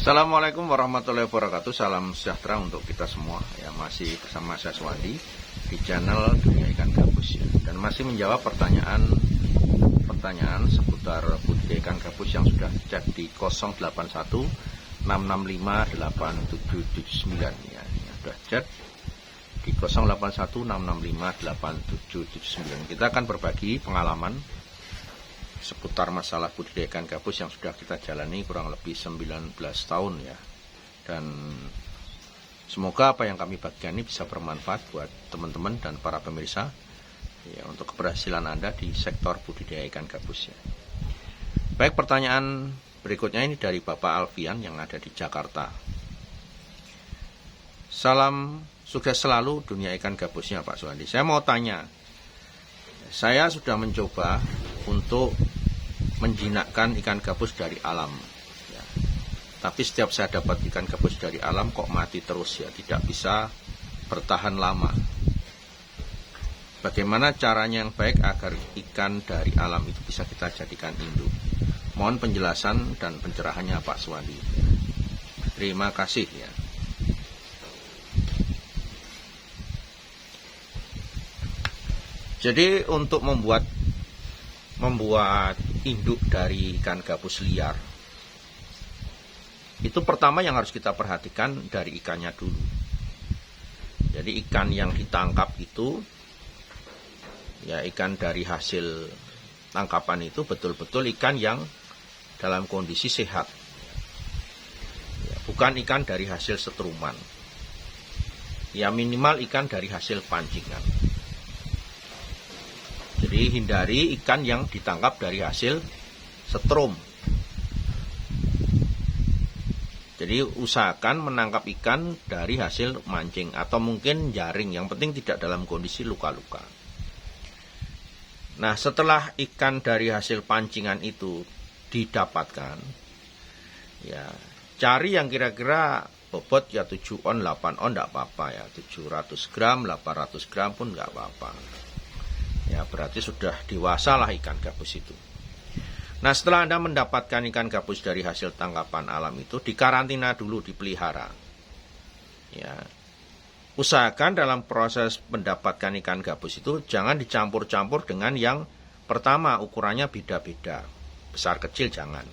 Assalamualaikum warahmatullahi wabarakatuh. Salam sejahtera untuk kita semua. Ya, masih bersama saya Swandi di channel Dunia Ikan Gabus ya. Dan masih menjawab pertanyaan seputar budidaya ikan gabus yang sudah chat di 081 665 8779 ya. Sudah chat di 081 665 8779. Kita akan berbagi pengalaman seputar masalah budidaya ikan gabus yang sudah kita jalani kurang lebih 19 tahun ya. Dan semoga apa yang kami bagikan ini bisa bermanfaat buat teman-teman dan para pemirsa ya, untuk keberhasilan Anda di sektor budidaya ikan gabus ya. Baik, pertanyaan berikutnya ini dari Bapak Alfian yang ada di Jakarta. Salam sukses selalu dunia ikan gabusnya Pak Swandi. Saya mau tanya, saya sudah mencoba untuk menjinakkan ikan gabus dari alam ya. Tapi setiap saya dapat ikan gabus dari alam kok mati terus ya, tidak bisa bertahan lama. Bagaimana caranya yang baik agar ikan dari alam itu bisa kita jadikan induk? Mohon penjelasan dan pencerahannya Pak Swandi. Terima kasih ya. Jadi untuk membuat induk dari ikan gabus liar, itu pertama yang harus kita perhatikan dari ikannya dulu. Jadi ikan yang ditangkap itu ya, ikan dari hasil tangkapan itu betul-betul ikan yang dalam kondisi sehat ya, bukan ikan dari hasil setruman ya, minimal ikan dari hasil pancingan. Jadi hindari ikan yang ditangkap dari hasil setrum. Jadi usahakan menangkap ikan dari hasil mancing atau mungkin jaring, yang penting tidak dalam kondisi luka-luka. Nah, setelah ikan dari hasil pancingan itu didapatkan ya, cari yang kira-kira bobot ya 7 on 8 on enggak apa-apa ya, 700 gram 800 gram pun enggak apa-apa ya, berarti sudah dewasa lah ikan gabus itu. Nah, setelah Anda mendapatkan ikan gabus dari hasil tangkapan alam itu, dikarantina dulu, dipelihara ya. Usahakan dalam proses mendapatkan ikan gabus itu jangan dicampur-campur dengan yang pertama, ukurannya beda-beda, besar kecil jangan.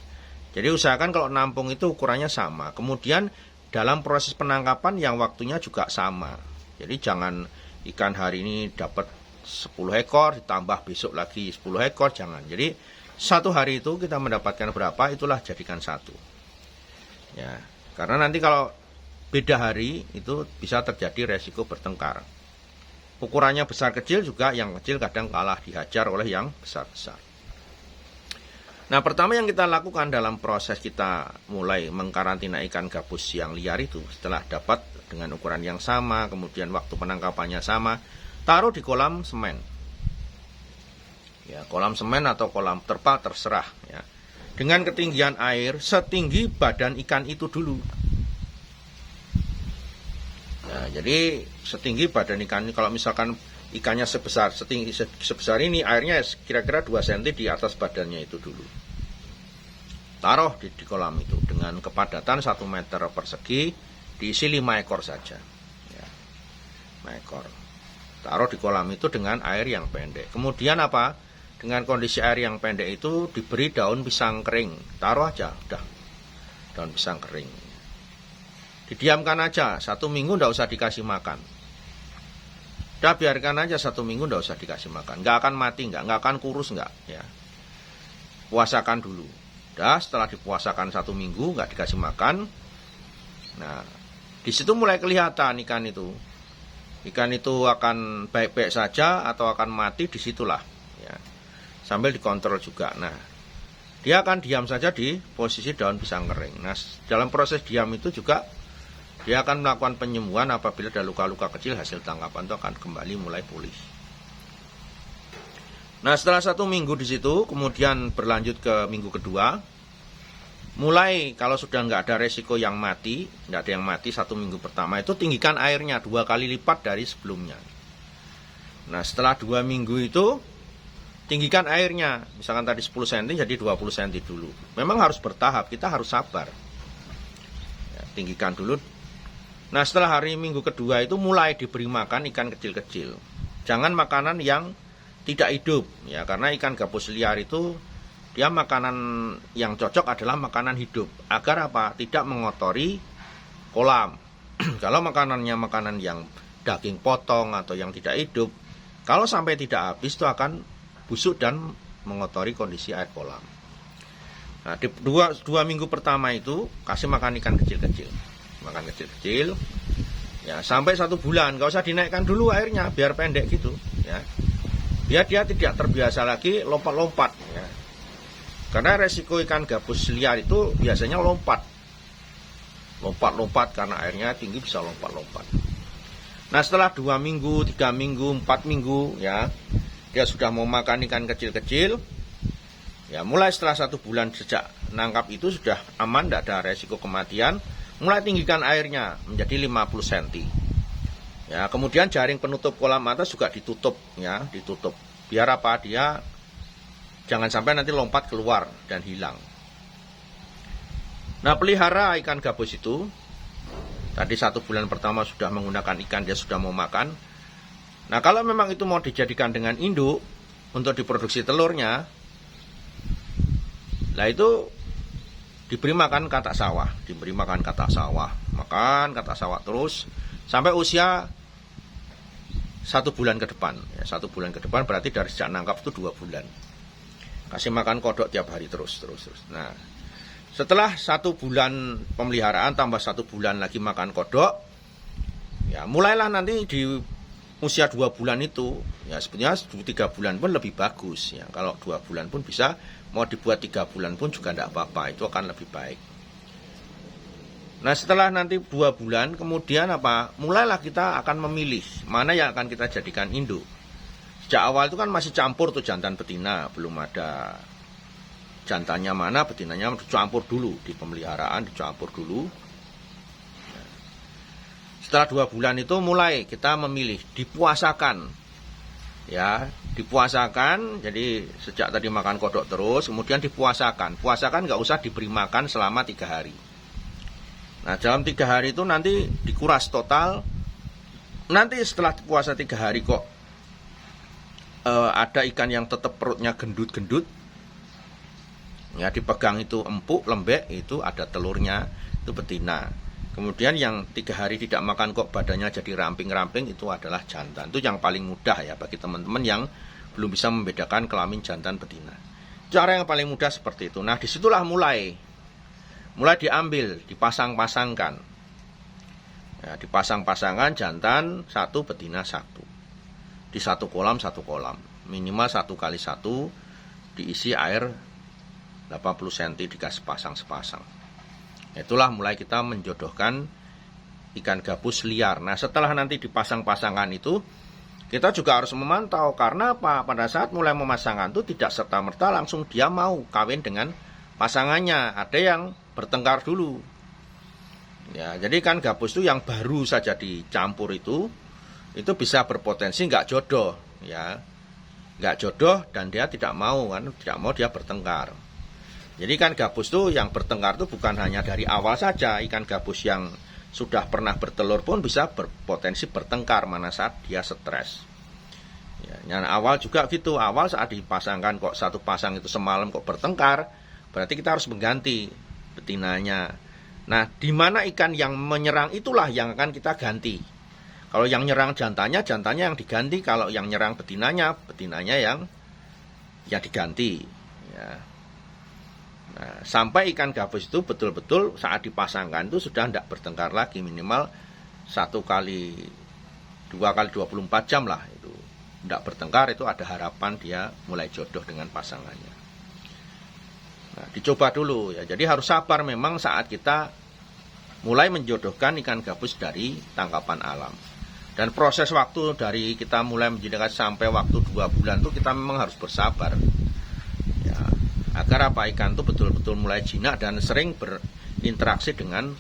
Jadi usahakan kalau nampung itu ukurannya sama. Kemudian dalam proses penangkapan yang waktunya juga sama. Jadi jangan ikan hari ini dapat 10 ekor ditambah besok lagi 10 ekor, jangan. Jadi satu hari itu kita mendapatkan berapa, itulah jadikan satu ya, karena nanti kalau beda hari itu bisa terjadi resiko bertengkar. Ukurannya besar kecil juga, yang kecil kadang kalah dihajar oleh yang besar-besar. Nah, pertama yang kita lakukan dalam proses kita mulai mengkarantina ikan gabus yang liar itu, setelah dapat dengan ukuran yang sama, kemudian waktu penangkapannya sama, taruh di kolam semen ya, kolam semen atau kolam terpal terserah ya, dengan ketinggian air setinggi badan ikan itu dulu ya. Jadi setinggi badan ikan ini, kalau misalkan ikannya sebesar ini, airnya kira-kira 2 cm di atas badannya itu dulu. Taruh di kolam itu dengan kepadatan 1 meter persegi, diisi 5 ekor saja ya, 5 ekor. Taruh di kolam itu dengan air yang pendek. Kemudian apa? Dengan kondisi air yang pendek itu diberi daun pisang kering. Taruh aja, udah. Daun pisang kering. Didiamkan aja 1 minggu, nggak usah dikasih makan. Udah, biarkan aja 1 minggu, nggak usah dikasih makan. Nggak akan mati, nggak akan kurus, nggak ya. Puasakan dulu. Udah, setelah dipuasakan 1 minggu, nggak dikasih makan. Nah, di situ mulai kelihatan ikan itu. Ikan itu akan baik-baik saja atau akan mati, disitulah ya. Sambil dikontrol juga. Nah, dia akan diam saja di posisi daun pisang kering. Nah, dalam proses diam itu juga dia akan melakukan penyembuhan apabila ada luka-luka kecil hasil tangkapan, itu akan kembali mulai pulih. Nah, setelah 1 minggu di situ, kemudian berlanjut ke minggu kedua. Mulai kalau sudah nggak ada resiko yang mati, nggak ada yang mati 1 minggu pertama itu, tinggikan airnya 2 kali lipat dari sebelumnya. Nah, setelah 2 minggu itu tinggikan airnya, misalkan tadi 10 cm jadi 20 cm dulu. Memang harus bertahap, kita harus sabar. tinggikan dulu. Nah, setelah hari minggu kedua itu mulai diberi makan ikan kecil-kecil. Jangan makanan yang tidak hidup, ya, karena ikan gabus liar itu dia makanan yang cocok adalah makanan hidup. Agar apa? Tidak mengotori kolam. Kalau makanannya makanan yang daging potong atau yang tidak hidup, kalau sampai tidak habis itu akan busuk dan mengotori kondisi air kolam. Nah, di dua minggu pertama itu kasih makan ikan kecil-kecil. Makan kecil-kecil ya sampai 1 bulan. Gak usah dinaikkan dulu airnya biar pendek gitu ya. Biar dia tidak terbiasa lagi lompat-lompat ya. Karena resiko ikan gabus liar itu biasanya lompat karena airnya tinggi bisa lompat-lompat. Nah, setelah 2 minggu, 3 minggu, 4 minggu ya, dia sudah mau makan ikan kecil-kecil. Ya, mulai setelah 1 bulan sejak nangkap itu sudah aman, tidak ada resiko kematian. Mulai tinggikan airnya menjadi 50 cm. Ya, kemudian jaring penutup kolam atas juga ditutup ya, ditutup. Biar apa? Dia jangan sampai nanti lompat keluar dan hilang. Nah, pelihara ikan gabus itu tadi 1 bulan pertama sudah menggunakan ikan, dia sudah mau makan. Nah, kalau memang itu mau dijadikan dengan induk untuk diproduksi telurnya, lah itu diberi makan katak sawah, makan katak sawah terus sampai usia 1 bulan ke depan. Ya, 1 bulan ke depan berarti dari sejak nangkap itu 2 bulan. Kasih makan kodok tiap hari terus. Nah, setelah 1 bulan pemeliharaan tambah 1 bulan lagi makan kodok, ya mulailah nanti di usia 2 bulan itu, ya sebenarnya 3 bulan pun lebih bagus ya. Kalau 2 bulan pun bisa, mau dibuat 3 bulan pun juga tidak apa-apa, itu akan lebih baik. Nah, setelah nanti 2 bulan kemudian apa? Mulailah kita akan memilih mana yang akan kita jadikan induk. Sejak awal itu kan masih campur tuh jantan betina, belum ada jantannya mana, betinanya dicampur dulu di pemeliharaan, dicampur dulu. Setelah 2 bulan itu mulai kita memilih, dipuasakan. Ya, dipuasakan, jadi sejak tadi makan kodok terus, kemudian dipuasakan. Puasakan nggak usah diberi makan selama 3 hari. Nah, dalam 3 hari itu nanti dikuras total. Nanti setelah puasa 3 hari kok ada ikan yang tetap perutnya gendut-gendut. Ya, dipegang itu empuk, lembek, itu ada telurnya, itu betina. Kemudian yang 3 hari tidak makan kok badannya jadi ramping-ramping, itu adalah jantan. Itu yang paling mudah ya bagi teman-teman yang belum bisa membedakan kelamin jantan betina. Cara yang paling mudah seperti itu. Nah, disitulah mulai diambil, dipasang-pasangkan. Ya, dipasang-pasangkan jantan 1, betina 1. Di 1 kolam, 1 kolam. Minimal 1 kali 1 diisi air 80 cm dikasih sepasang. Itulah mulai kita menjodohkan ikan gabus liar. Nah, setelah nanti dipasang-pasangkan itu, kita juga harus memantau. Karena apa? Pada saat mulai memasangkan itu tidak serta-merta langsung dia mau kawin dengan pasangannya. Ada yang bertengkar dulu. Ya, jadi ikan gabus itu yang baru saja dicampur itu bisa berpotensi nggak jodoh. Ya, nggak jodoh dan dia tidak mau dia bertengkar. Jadi ikan gabus itu yang bertengkar itu bukan hanya dari awal saja. Ikan gabus yang sudah pernah bertelur pun bisa berpotensi bertengkar mana saat dia stres. Ya, yang awal juga gitu. Awal saat dipasangkan kok 1 pasang itu semalam kok bertengkar, berarti kita harus mengganti betinanya. Nah, di mana ikan yang menyerang itulah yang akan kita ganti. Kalau yang nyerang jantannya yang diganti. Kalau yang nyerang betinanya yang diganti. Ya. Nah, sampai ikan gabus itu betul-betul saat dipasangkan itu sudah tidak bertengkar lagi, minimal 1 kali 2 kali 24 jam lah itu tidak bertengkar, itu ada harapan dia mulai jodoh dengan pasangannya. Nah, dicoba dulu ya. Jadi harus sabar memang saat kita mulai menjodohkan ikan gabus dari tangkapan alam. Dan proses waktu dari kita mulai menjadikan sampai waktu 2 bulan itu kita memang harus bersabar. Ya, agar apa ikan itu betul-betul mulai jinak dan sering berinteraksi dengan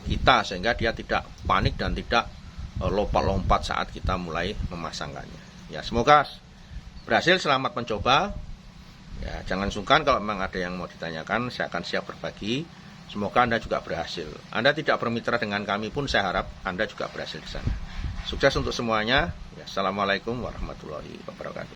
kita sehingga dia tidak panik dan tidak lompat-lompat saat kita mulai memasangkannya. Ya, semoga berhasil, selamat mencoba. Ya, jangan sungkan kalau memang ada yang mau ditanyakan, saya akan siap berbagi. Semoga Anda juga berhasil. Anda tidak bermitra dengan kami pun saya harap Anda juga berhasil di sana. Sukses untuk semuanya. Assalamualaikum warahmatullahi wabarakatuh.